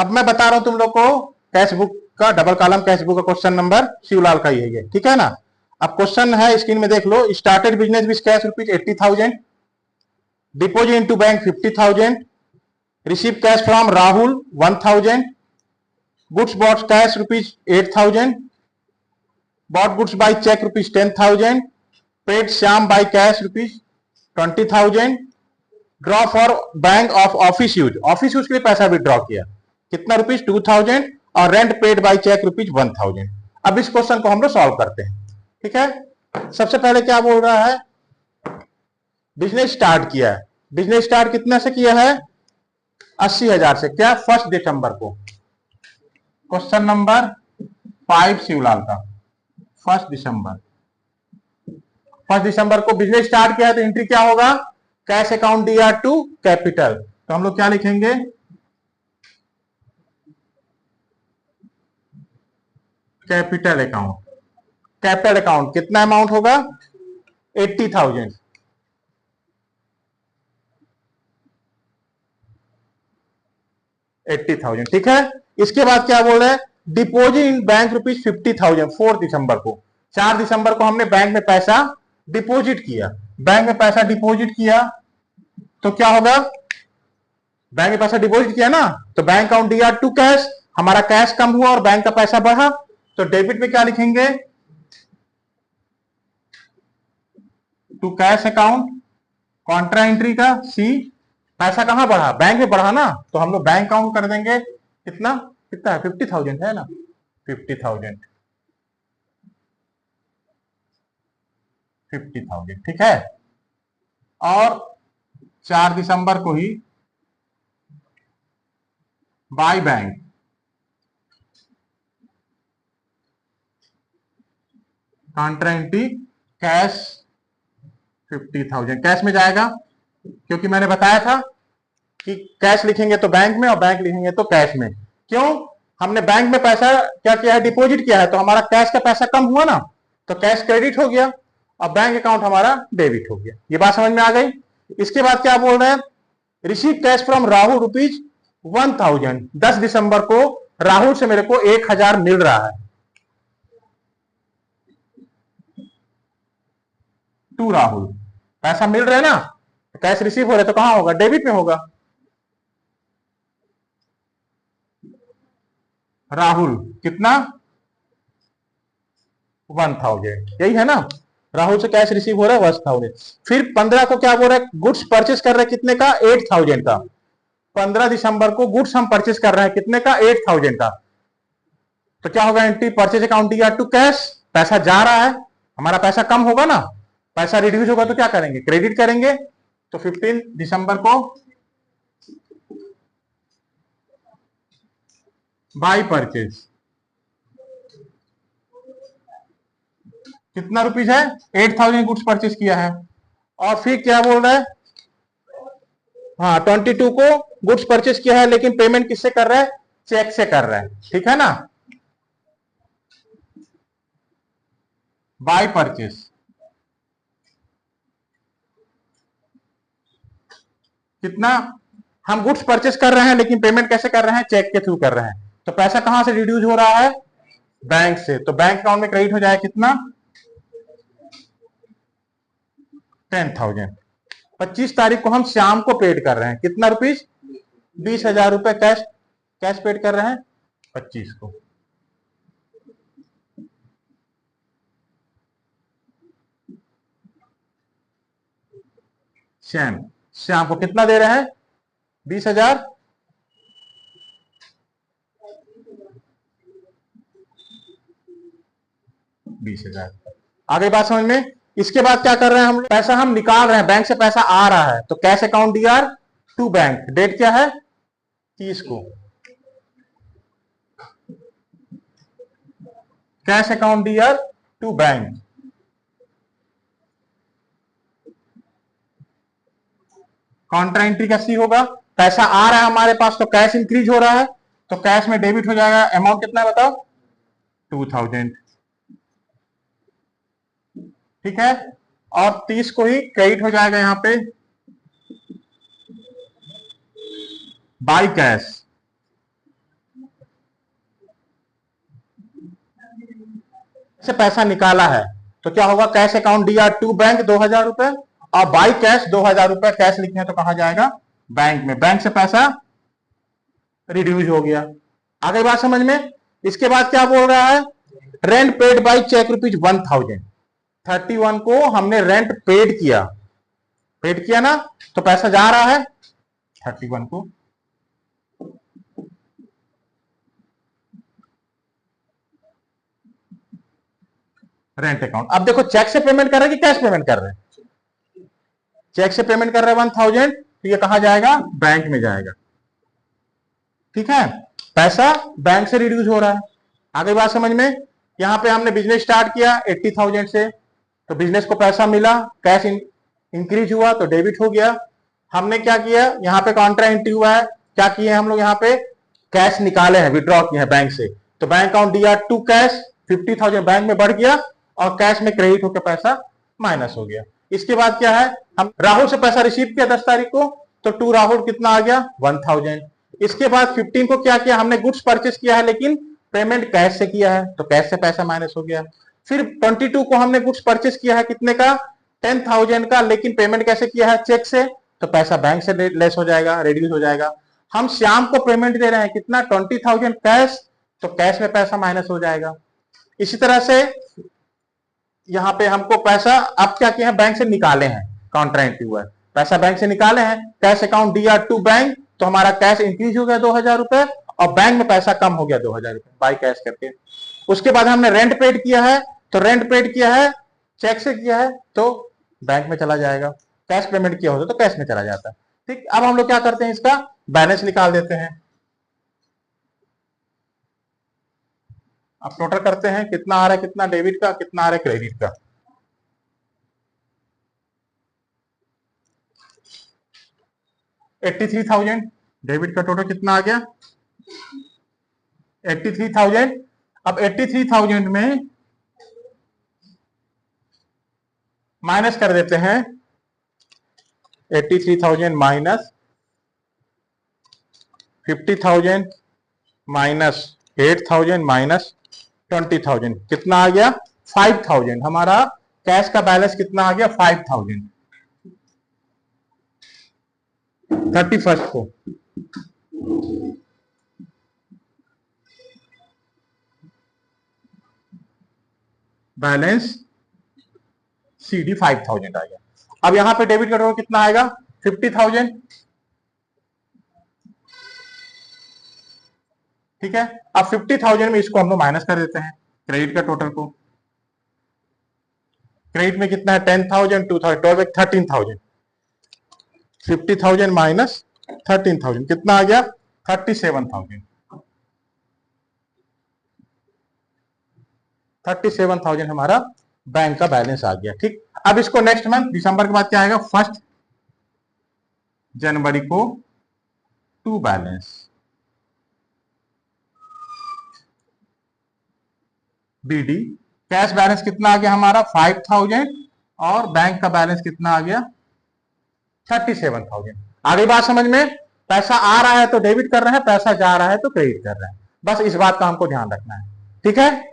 अब मैं बता रहा हूं तुम लोग को कैश बुक का, डबल कॉलम कैश बुक का क्वेश्चन नंबर शिवलाल का ही है ये, ठीक है ना। अब क्वेश्चन है स्क्रीन में देख लो। Started business with cash rupees 80,000, deposit into bank 50,000, receive cash from Rahul 1,000, goods bought cash rupees 8,000, bought goods by check rupees 10,000, paid Shyam by cash rupees 20,000, draw for bank of office use, office use के लिए पैसा withdraw किया, कितना rupees 2,000, और rent paid by cheque rupees 1,000। अब इस question को हम लोग सॉल्व करते हैं, ठीक है। सबसे पहले क्या बोल रहा है, बिजनेस स्टार्ट किया है। बिजनेस स्टार्ट कितने से किया है, 80,000 से। क्या, 1 दिसंबर को। क्वेश्चन नंबर 5 शिवलाल का, 1 दिसंबर। 1 दिसंबर को बिजनेस स्टार्ट किया है, तो एंट्री क्या होगा, cash account DR to capital. तो हम लोग क्या लिखेंगे, कैपिटल अकाउंट। कैपिटल अकाउंट कितना अमाउंट होगा, 80,000। ठीक है। इसके बाद क्या बोल रहे हैं, डिपोजिट इन बैंक रुपीज 50,000 4 दिसंबर को। 4 दिसंबर को हमने बैंक में पैसा डिपोजिट किया। बैंक में पैसा डिपोजिट किया तो क्या होगा, बैंक में पैसा डिपोजिट किया ना, तो bank account DR to cash, हमारा कैश कम हुआ और बैंक का पैसा बढ़ा, तो डेबिट में क्या लिखेंगे, to cash account, contra entry का सी, पैसा कहां बढ़ा, बैंक में बढ़ा ना, तो हम लोग बैंक अकाउंट कर देंगे, कितना कितना है, 50,000 है ना, 50,000, 50,000, ठीक है। और 4 दिसंबर को ही by bank, contra entry cash 50,000, cash में जाएगा, क्योंकि मैंने बताया था कि कैश लिखेंगे तो बैंक में और बैंक लिखेंगे तो कैश में। क्यों, हमने बैंक में पैसा क्या किया है, डिपॉजिट किया है, तो हमारा कैश का पैसा कम हुआ ना, तो कैश क्रेडिट हो गया और बैंक अकाउंट हमारा डेबिट हो गया। ये बात समझ में आ गई। इसके बाद क्या बोल रहे हैं, receive cash from Rahul rupees 1,000। 10 दिसंबर को राहुल से मेरे को 1,000 मिल रहा है, टू राहुल, पैसा मिल रहा है ना, कैश रिसीव हो रहा है, तो कहां होगा, डेबिट में होगा। राहुल कितना, 1,000, यही है ना, राहुल से कैश रिसीव हो रहा है 1,000। फिर 15 को क्या बोल रहा है, गुड्स परचेस कर रहे हैं कितने का, 8,000 का। 15 दिसंबर को गुड्स हम परचेस कर रहे हैं कितने का, 8,000 का। तो क्या होगा, एंट्री परचेज अकाउंट या टू कैश, पैसा जा रहा है, हमारा पैसा कम होगा ना, पैसा रिड्यूस होगा, तो क्या करेंगे, क्रेडिट करेंगे। तो 15 दिसंबर को बाय परचेज, कितना रुपीज है, 8,000 गुड्स परचेज किया है। और फिर क्या बोल रहा है, हाँ 22 को गुड्स परचेज किया है, लेकिन पेमेंट किससे कर रहा है, चेक से कर रहा है, ठीक है ना। बाय परचेज कितना, हम गुड्स परचेस कर रहे हैं लेकिन पेमेंट कैसे कर रहे हैं, चेक के थ्रू कर रहे हैं, तो पैसा कहां से रिड्यूस हो रहा है, बैंक से, तो बैंक अकाउंट में क्रेडिट हो जाए कितना, 10,000। 25 तारीख को हम शाम को पेड कर रहे हैं, कितना रुपीज, 20,000 रुपए कैश, कैश पेड कर रहे हैं 25 को। श्याम, श्याम को कितना दे रहे हैं, 20,000, 20,000। आगे बात समझ में। इसके बाद क्या कर रहे हैं हम, पैसा हम निकाल रहे हैं, बैंक से पैसा आ रहा है, तो cash account DR to bank, date क्या है, 30 को। Cash account DR to bank, contra entry का सी होगा, पैसा आ रहा है हमारे पास तो कैश इंक्रीज हो रहा है, तो कैश में डेबिट हो जाएगा, अमाउंट कितना है बताओ, 2,000, ठीक है। और 30 को ही क्रेडिट हो जाएगा यहां पे बाय कैश, से पैसा निकाला है तो क्या होगा, cash account DR to bank 2000 रुपए, और बाई कैश 2000 रुपए कैश लिखे हैं तो कहा जाएगा बैंक में। बैंक से पैसा रिड्यूस हो गया। आगे बात समझ में। इसके बाद क्या बोल रहा है, रेंट पेड बाई चेक ₹1000। 31 को हमने रेंट पेड किया ना, तो पैसा जा रहा है 31 को। Rent account. अब देखो चेक से पेमेंट कर रहे हैं कि कैश पेमेंट कर रहे हैं, चेक से पेमेंट कर रहे हैं 1000, तो ये कहा जाएगा बैंक में जाएगा। ठीक है, पैसा बैंक से रिड्यूस हो रहा है। आगे बात समझ में। यहां पे हमने बिजनेस स्टार्ट किया 80,000 से, तो बिजनेस को पैसा मिला, कैश इंक्रीज हुआ तो डेबिट हो गया। हमने क्या किया, यहाँ पे कॉन्ट्रा एंट्री हुआ है, क्या किए हम लोग, यहाँ पे कैश निकाले हैं, विड्रॉ किए हैं बैंक से, तो bank account DR to cash 50,000 bank में बढ़ गया और कैश में क्रेडिट होकर पैसा माइनस हो गया। इसके बाद क्या है, हम राहुल से पैसा रिसीव किया 10 तारीख को, तो टू राहुल कितना आ गया 1000। इसके बाद 15 को क्या किया, हमने गुड्स परचेस किया है लेकिन पेमेंट कैश से किया है, तो कैश से पैसा माइनस हो गया। फिर 22 को हमने गुड्स परचेस किया है कितने का, 10,000 का, लेकिन पेमेंट कैसे किया है, चेक से, तो पैसा बैंक से लेस हो जाएगा, रिड्यूस हो जाएगा। हम श्याम को पेमेंट दे रहे हैं कितना, 20,000 कैश, तो कैश में पैसा माइनस हो जाएगा। इसी तरह से यहाँ पे हमको पैसा अब क्या किया है, बैंक से निकाले हैं, कॉन्ट्रा एंट्री हुआ है, पैसा बैंक से निकाले हैं, cash account DR to bank, तो हमारा कैश इंक्रीज हो गया 2000 रुपए और बैंक में पैसा कम हो गया 2000 रुपए बाई कैश करके। उसके बाद हमने रेंट पेड किया है, तो रेंट पेड किया है चेक से किया है तो बैंक में चला जाएगा, कैश पेमेंट किया होता तो कैश में चला जाता। ठीक, अब हम लोग क्या करते हैं, इसका बैलेंस निकाल देते हैं। अब टोटल करते हैं, कितना आ रहा है, कितना डेबिट का, कितना आ रहा है क्रेडिट का। $83,000 डेबिट का टोटल कितना आ गया 83,000। अब 83,000 में माइनस कर देते हैं, 83,000 माइनस 50,000 माइनस 8,000 माइनस 20,000, कितना आ गया 5,000। हमारा कैश का बैलेंस कितना आ गया 5,000 31 को। बैलेंस CD 5,000 आ गया। अब यहां पे डेबिट का टोटल कितना आएगा 50,000। ठीक है, अब 50,000 में इसको हम लोग माइनस कर देते हैं क्रेडिट का टोटल को। क्रेडिट में कितना है 10,000, 2,000, 12, 13,000। 50,000 माइनस 13,000 कितना आ गया 37,000। 37,000 हमारा बैंक का बैलेंस आ गया। ठीक, अब इसको नेक्स्ट मंथ दिसंबर के बाद क्या आएगा, 1 जनवरी को to balance BD। Cash balance कितना आ गया हमारा 5,000 और बैंक का बैलेंस कितना आ गया 37,000। आगे बात समझ में। पैसा आ रहा है तो डेबिट कर रहे हैं, पैसा जा रहा है तो क्रेडिट कर रहे हैं, बस इस बात का हमको ध्यान रखना है। ठीक है।